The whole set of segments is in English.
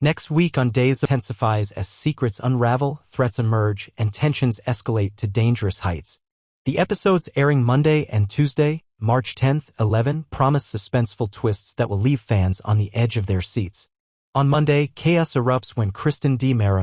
Next week on Days intensifies as secrets unravel, threats emerge, and tensions escalate to dangerous heights. The episodes airing Monday and Tuesday, March 10th, 11, promise suspenseful twists that will leave fans on the edge of their seats. On Monday, chaos erupts when Kristen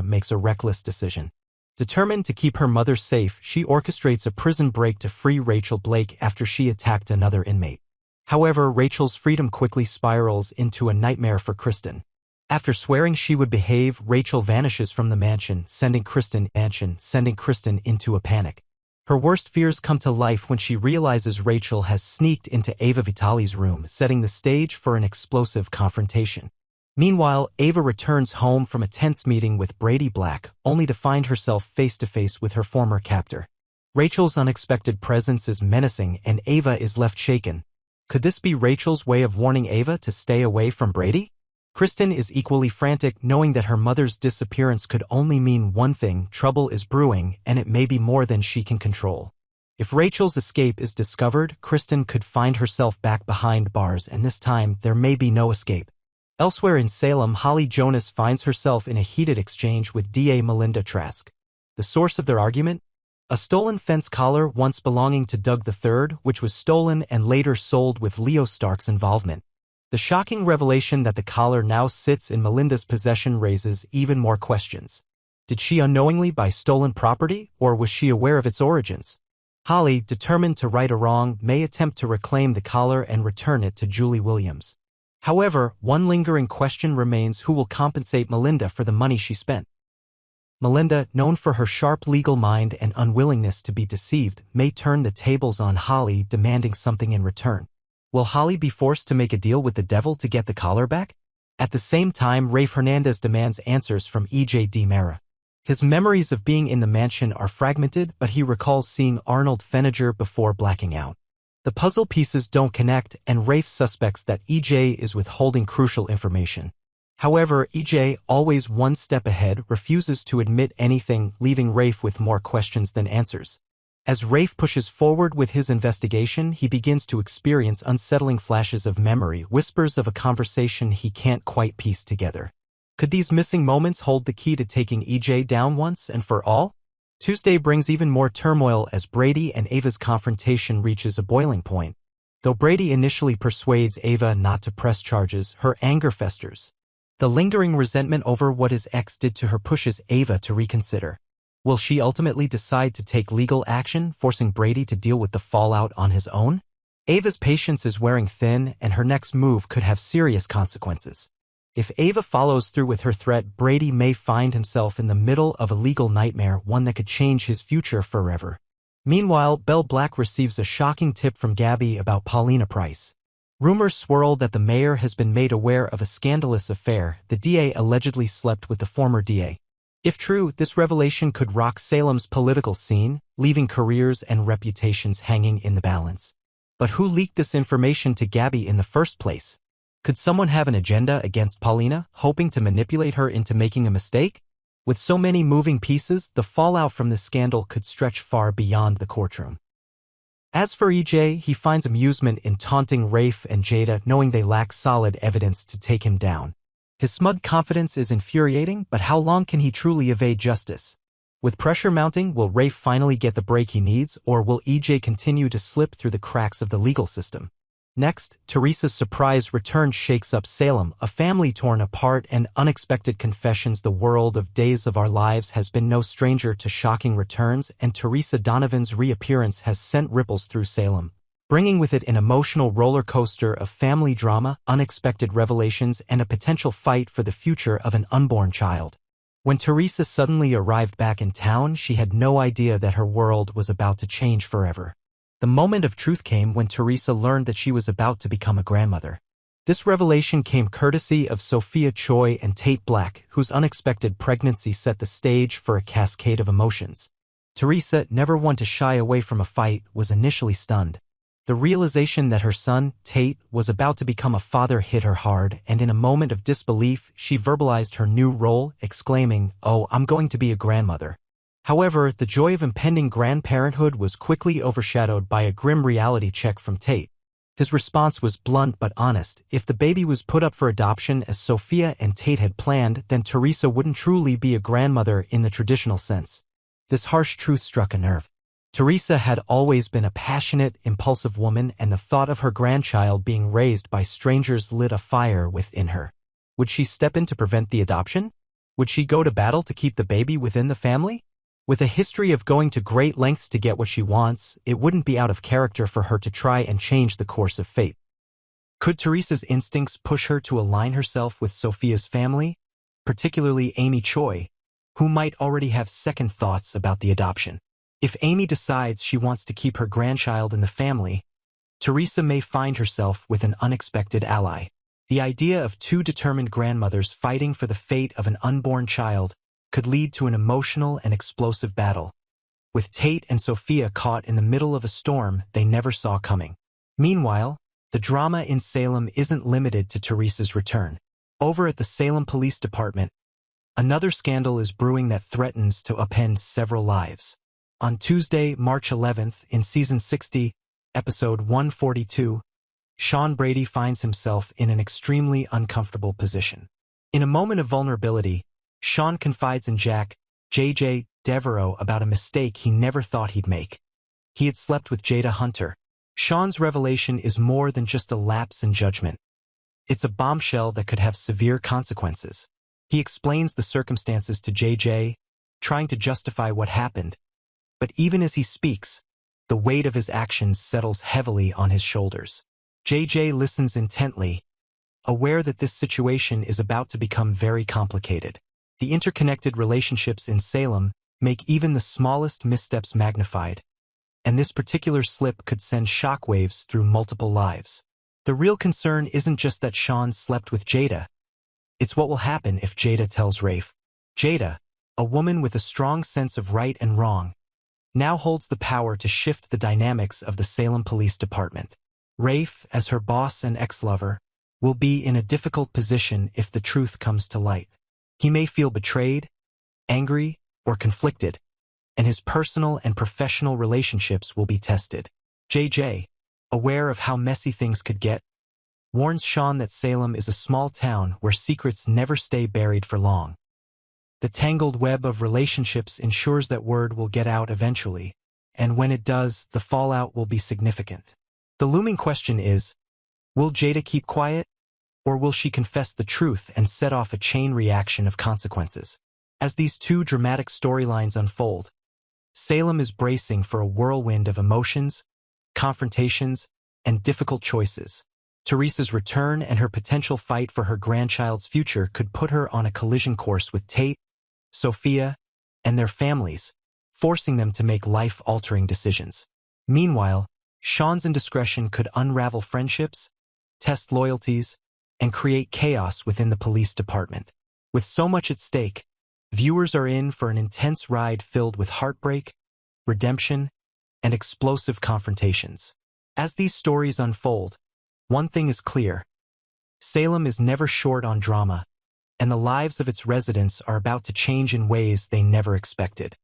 makes a reckless decision. Determined to keep her mother safe, she orchestrates a prison break to free Rachel Blake after she attacked another inmate. However, Rachel's freedom quickly spirals into a nightmare for Kristen. After swearing she would behave, Rachel vanishes from the mansion, sending Kristen into a panic. Her worst fears come to life when she realizes Rachel has sneaked into Ava Vitali's room, setting the stage for an explosive confrontation. Meanwhile, Ava returns home from a tense meeting with Brady Black, only to find herself face-to-face with her former captor. Rachel's unexpected presence is menacing, and Ava is left shaken. Could this be Rachel's way of warning Ava to stay away from Brady? Kristen is equally frantic, knowing that her mother's disappearance could only mean one thing: trouble is brewing, and it may be more than she can control. If Rachel's escape is discovered, Kristen could find herself back behind bars, and this time there may be no escape. Elsewhere in Salem, Holly Jonas finds herself in a heated exchange with DA Melinda Trask. The source of their argument? A stolen fence collar once belonging to Doug III, which was stolen and later sold with Leo Stark's involvement. The shocking revelation that the collar now sits in Melinda's possession raises even more questions. Did she unknowingly buy stolen property, or was she aware of its origins? Holly, determined to right a wrong, may attempt to reclaim the collar and return it to Julie Williams. However, one lingering question remains: who will compensate Melinda for the money she spent? Melinda, known for her sharp legal mind and unwillingness to be deceived, may turn the tables on Holly, demanding something in return. Will Holly be forced to make a deal with the devil to get the collar back? At the same time, Rafe Hernandez demands answers from E.J. DiMera. His memories of being in the mansion are fragmented, but he recalls seeing Arnold Feniger before blacking out. The puzzle pieces don't connect, and Rafe suspects that E.J. is withholding crucial information. However, E.J., always one step ahead, refuses to admit anything, leaving Rafe with more questions than answers. As Rafe pushes forward with his investigation, he begins to experience unsettling flashes of memory, whispers of a conversation he can't quite piece together. Could these missing moments hold the key to taking E.J. down once and for all? Tuesday brings even more turmoil as Brady and Ava's confrontation reaches a boiling point. Though Brady initially persuades Ava not to press charges, her anger festers. The lingering resentment over what his ex did to her pushes Ava to reconsider. Will she ultimately decide to take legal action, forcing Brady to deal with the fallout on his own? Ava's patience is wearing thin, and her next move could have serious consequences. If Ava follows through with her threat, Brady may find himself in the middle of a legal nightmare, one that could change his future forever. Meanwhile, Belle Black receives a shocking tip from Gabby about Paulina Price. Rumors swirl that the mayor has been made aware of a scandalous affair. The DA allegedly slept with the former DA. If true, this revelation could rock Salem's political scene, leaving careers and reputations hanging in the balance. But who leaked this information to Gabby in the first place? Could someone have an agenda against Paulina, hoping to manipulate her into making a mistake? With so many moving pieces, the fallout from this scandal could stretch far beyond the courtroom. As for EJ, he finds amusement in taunting Rafe and Jada, knowing they lack solid evidence to take him down. His smug confidence is infuriating, but how long can he truly evade justice? With pressure mounting, will Rafe finally get the break he needs, or will EJ continue to slip through the cracks of the legal system? Next, Teresa's surprise return shakes up Salem, a family torn apart, and unexpected confessions. The world of Days of Our Lives has been no stranger to shocking returns, and Teresa Donovan's reappearance has sent ripples through Salem, bringing with it an emotional roller coaster of family drama, unexpected revelations, and a potential fight for the future of an unborn child. When Teresa suddenly arrived back in town, she had no idea that her world was about to change forever. The moment of truth came when Teresa learned that she was about to become a grandmother. This revelation came courtesy of Sophia Choi and Tate Black, whose unexpected pregnancy set the stage for a cascade of emotions. Teresa, never one to shy away from a fight, was initially stunned. The realization that her son, Tate, was about to become a father hit her hard, and in a moment of disbelief, she verbalized her new role, exclaiming, "Oh, I'm going to be a grandmother." However, the joy of impending grandparenthood was quickly overshadowed by a grim reality check from Tate. His response was blunt but honest. If the baby was put up for adoption as Sophia and Tate had planned, then Teresa wouldn't truly be a grandmother in the traditional sense. This harsh truth struck a nerve. Teresa had always been a passionate, impulsive woman, and the thought of her grandchild being raised by strangers lit a fire within her. Would she step in to prevent the adoption? Would she go to battle to keep the baby within the family? With a history of going to great lengths to get what she wants, it wouldn't be out of character for her to try and change the course of fate. Could Teresa's instincts push her to align herself with Sophia's family, particularly Amy Choi, who might already have second thoughts about the adoption? If Amy decides she wants to keep her grandchild in the family, Teresa may find herself with an unexpected ally. The idea of two determined grandmothers fighting for the fate of an unborn child could lead to an emotional and explosive battle, with Tate and Sophia caught in the middle of a storm they never saw coming. Meanwhile, the drama in Salem isn't limited to Teresa's return. Over at the Salem Police Department, another scandal is brewing that threatens to upend several lives. On Tuesday, March 11th, in Season 60, Episode 142, Sean Brady finds himself in an extremely uncomfortable position. In a moment of vulnerability, Sean confides in Jack, J.J. Devereaux, about a mistake he never thought he'd make. He had slept with Jada Hunter. Sean's revelation is more than just a lapse in judgment. It's a bombshell that could have severe consequences. He explains the circumstances to J.J., trying to justify what happened. But even as he speaks, the weight of his actions settles heavily on his shoulders. J.J. listens intently, aware that this situation is about to become very complicated. The interconnected relationships in Salem make even the smallest missteps magnified, and this particular slip could send shockwaves through multiple lives. The real concern isn't just that Sean slept with Jada. It's what will happen if Jada tells Rafe. Jada, a woman with a strong sense of right and wrong, now holds the power to shift the dynamics of the Salem Police Department. Rafe, as her boss and ex-lover, will be in a difficult position if the truth comes to light. He may feel betrayed, angry, or conflicted, and his personal and professional relationships will be tested. J.J., aware of how messy things could get, warns Sean that Salem is a small town where secrets never stay buried for long. The tangled web of relationships ensures that word will get out eventually, and when it does, the fallout will be significant. The looming question is, will Jada keep quiet, or will she confess the truth and set off a chain reaction of consequences? As these two dramatic storylines unfold, Salem is bracing for a whirlwind of emotions, confrontations, and difficult choices. Teresa's return and her potential fight for her grandchild's future could put her on a collision course with Tate, Sophia, and their families, forcing them to make life-altering decisions. Meanwhile, Sean's indiscretion could unravel friendships, test loyalties, and create chaos within the police department. With so much at stake, viewers are in for an intense ride filled with heartbreak, redemption, and explosive confrontations. As these stories unfold, one thing is clear: Salem is never short on drama, and the lives of its residents are about to change in ways they never expected.